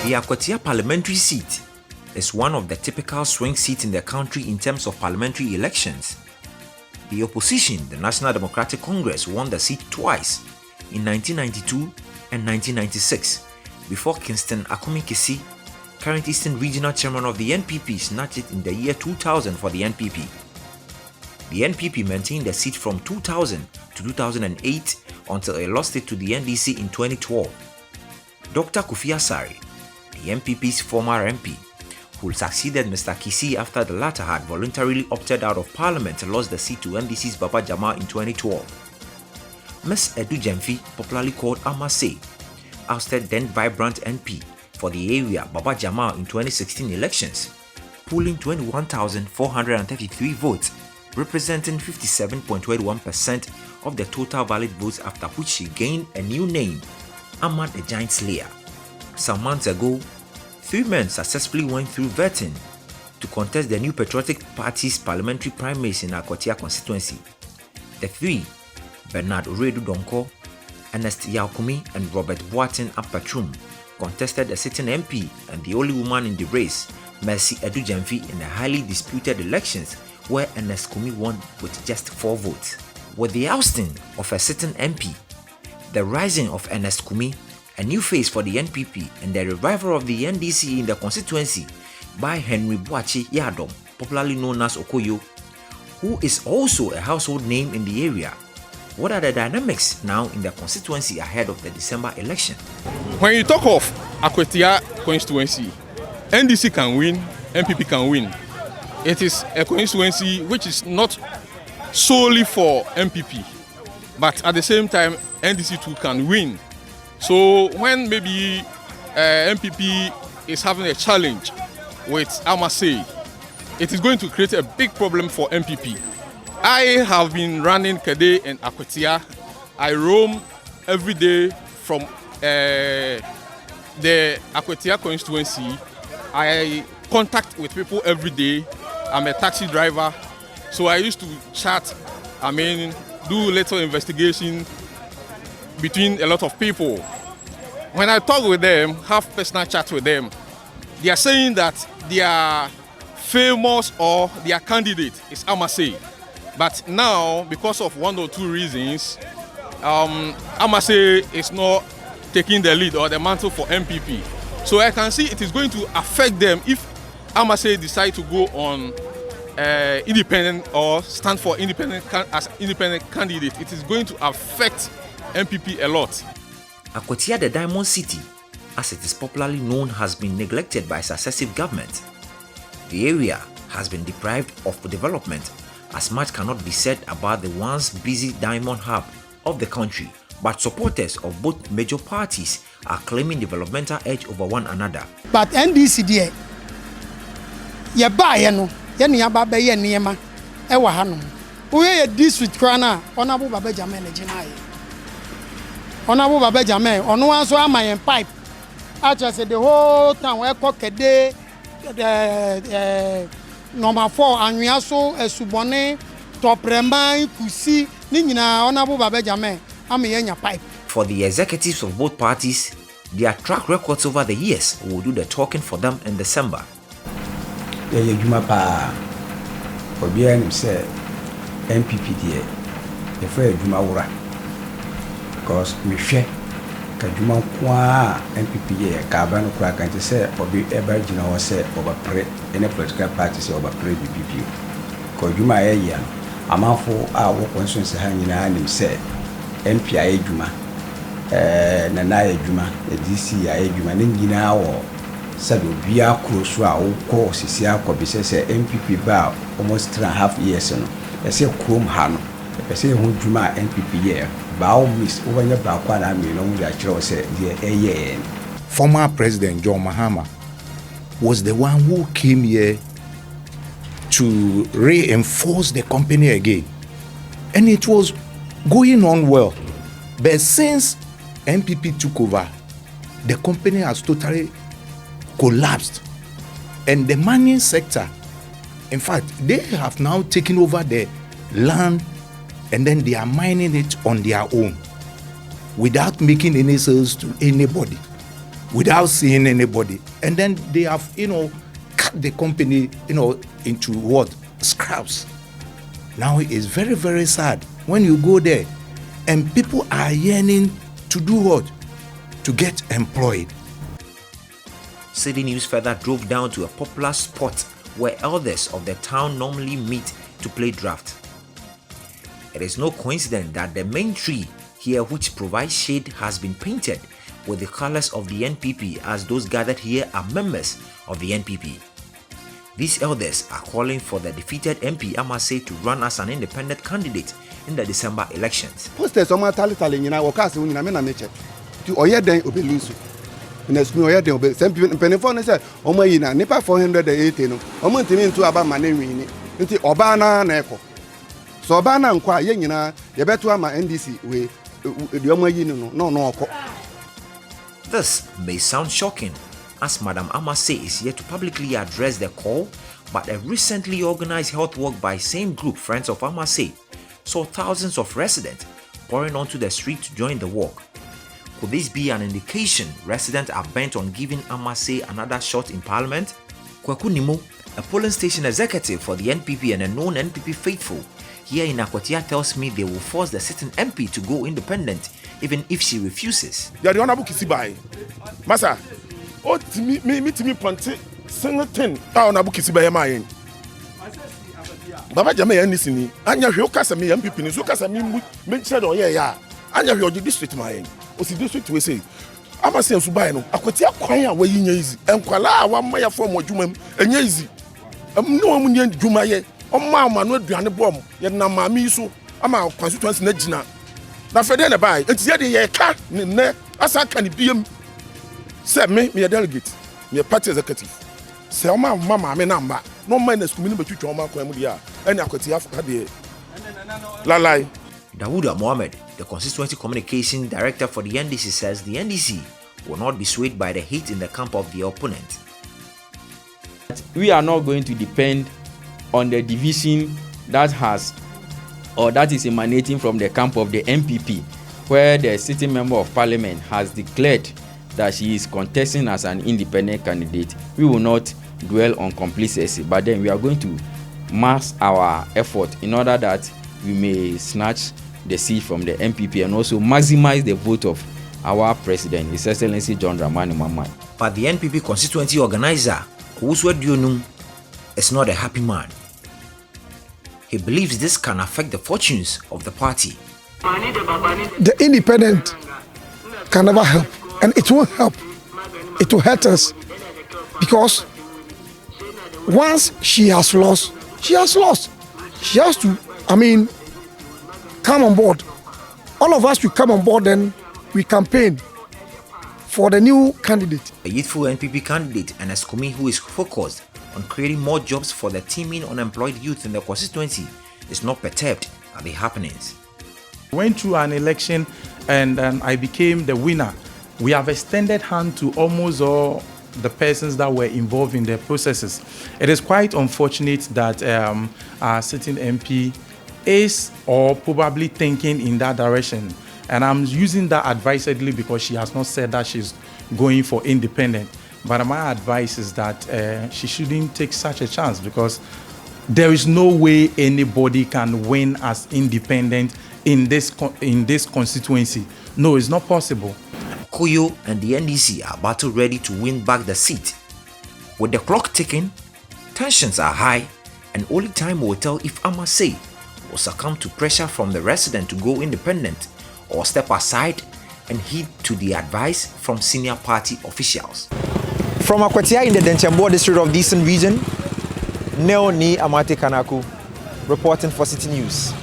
The Akwatia parliamentary seat is one of the typical swing seats in the country in terms of parliamentary elections. The opposition, the National Democratic Congress, won the seat twice in 1992 and 1996 before Kingston Akumi-Kisi, current Eastern Regional Chairman of the NPP, snatched it in the year 2000 for the NPP. The NPP maintained the seat from 2000 to 2008 until it lost it to the NDC in 2012. Dr. Kofi Asare, the NPP's former MP, who succeeded Mr. Kisi after the latter had voluntarily opted out of Parliament, lost the seat to NDC's Baba Jamal in 2012. Ms. Adu Gyamfi, popularly called Ama Sey, ousted then vibrant MP for the area Baba Jamal in 2016 elections, pulling 21,433 votes, representing 57.21% of the total valid votes, after which she gained a new name, Ahmad the Giant Slayer. Some months ago, 3 men successfully went through vetting to contest the new Patriotic Party's parliamentary primaries in Akwatia Constituency. The 3, Bernard Oredu Donko, Ernest Kumi, and Robert Boateng Apatrum, contested a sitting MP and the only woman in the race, Mercy Adu Gyamfi, in the highly disputed elections where Ernest Kumi won with just 4 votes. With the ousting of a sitting MP, the rising of Ernest Kumi, a new face for the NPP, and the revival of the NDC in the constituency by Henry Boakye Yadom, popularly known as Okoyo, who is also a household name in the area. What are the dynamics now in the constituency ahead of the December election? When you talk of Akwatia Constituency, NDC can win, NPP can win. It is a constituency which is not solely for NPP, but at the same time, NDC too can win. So when maybe NPP is having a challenge with Ama Sey, it is going to create a big problem for NPP. I have been running Kede and Akwatia. I roam every day from the Akwatia constituency. I contact with people every day. I'm a taxi driver, so I used to chat, do little investigation between a lot of people. When I talk with them, have personal chat with them, they are saying that their famous or their candidate is Ama Sey. But now, because of 1 or 2 reasons, Ama Sey is not taking the lead or the mantle for NPP. So I can see it is going to affect them if Ama Sey decide to go on independent or stand for independent as independent candidate. It is going to affect NPP a lot. Akwatia, the Diamond City, as it is popularly known, has been neglected by successive governments. The area has been deprived of development, as much cannot be said about the once busy diamond hub of the country, but supporters of both major parties are claiming developmental edge over one another. But NDC there, ye buy no, ye ni aba be ye niema e wa hanom. Oye district krana, Honorable Baba Jamal Ejinaye. Honorable Baba Jamal, ono anso amayen pipe. Actually say the whole town we call Kede number 4 anwia so esubone toprema kusi ni nyina Honorable Baba Jamal amenya pipe. For the executives of both parties, their track records over the years will do the talking for them in December. Yeah, Juma pa obianim say NPP there e for Juma wura because me hwe ka Juma kwa NPP ye ka ba no kura kan say obi eba gina wo say obapre any political party say obapre BPP ko Juma ye ya amafo a wo consensus ha nyina nim say MP aye Juma na na aye Juma DC aye Juma ne nyina wo sabe bia kroso a wo ko sisi akobi say NPP ba almost 3.5 years no e say krom ha no e say hu Juma NPP ye ba miss over nya ba kwa na me no mu ya kire say the Former President John Mahama was the one who came here to reinforce the company again, and it was going on well. But since NPP took over, the company has totally collapsed, and the mining sector, in fact, they have now taken over the land and then they are mining it on their own without making any sales to anybody. without seeing anybody. And then they have, cut the company, into what? Scraps. Now it is very, very sad when you go there and people are yearning to do what? To get employed. Citi News further drove down to a popular spot where elders of the town normally meet to play draft. It is no coincidence that the main tree here, which provides shade, has been painted with the colors of the NPP, as those gathered here are members of the NPP. These elders are calling for the defeated MP Ama Sey to run as an independent candidate in the December elections. Posters on my tally, you know, or cast when I'm in a nature. To Oyeden Obelusu. In a small Oyeden, some people in Penifon said, O my in a Nipa 418, O Montin to about my name, into Obana and Echo. So Obana and Kwa Yena, you better my NDC way, the Omayino, no. This may sound shocking, as Madam Ama Sey is yet to publicly address the call, but a recently organized health walk by same group, Friends of Ama Sey, saw thousands of residents pouring onto the street to join the walk. Could this be an indication residents are bent on giving Ama Sey another shot in Parliament? Kwaku Nimo, a polling station executive for the NPP and a known NPP faithful here in Akwatia, tells me they will force the sitting MP to go independent even if she refuses. You are the honorable Kisibai. Masa, oh, me ponte, singleton, honorable Kisibai, my Baba Jamal and Nissini, and your Casami and Pippin, so Casami, make sure, oh, yeah, and your district, my was the district we say. Ama Sey Subano, Akwatia Kwaya, where you easy, and Kuala, one Maya form of Jumam, and easy. No one Jumaye, or Mamma, no Diana Bomb, yet Namami so, Ama constituency Nejina. Na fedele buy it's yet the car ne asa can be say me a delegate me a party executive say mama me number no minus community between ma kwa mu dia any Akwatia Africa dey lalai. Adu Mohammed, the constituency communication director for the NDC, says the NDC will not be swayed by the hate in the camp of the opponent. We are not going to depend on the division that is emanating from the camp of the NPP, where the sitting member of parliament has declared that she is contesting as an independent candidate. We will not dwell on complacency, but then we are going to mass our effort in order that we may snatch the seat from the NPP and also maximize the vote of our president, His Excellency John Dramani Mahama. But the NPP constituency organizer, Owusu Aduonum, is not a happy man. He believes this can affect the fortunes of the party. The independent can never help, and it won't help. It will hurt us, because once she has lost, she has lost. She has to, come on board. All of us will come on board, then we campaign for the new candidate. A youthful NPP candidate, Ernest Kumi, who is focused on creating more jobs for the teeming unemployed youth in the constituency, is not perturbed at the happenings. Went through an election and I became the winner. We have extended hand to almost all the persons that were involved in the processes. It is quite unfortunate that our sitting MP is or probably thinking in that direction. And I'm using that advisedly because she has not said that she's going for independent. But my advice is that she shouldn't take such a chance, because there is no way anybody can win as independent in this constituency. No, it's not possible. Koyo and the NDC are battle ready to win back the seat. With the clock ticking, tensions are high, and only time will tell if Ama Sey will succumb to pressure from the resident to go independent or step aside and heed to the advice from senior party officials. From Akwatia in the Denchambo district of the Eastern region, Neo Ni Amate Kanaku, reporting for Citi News.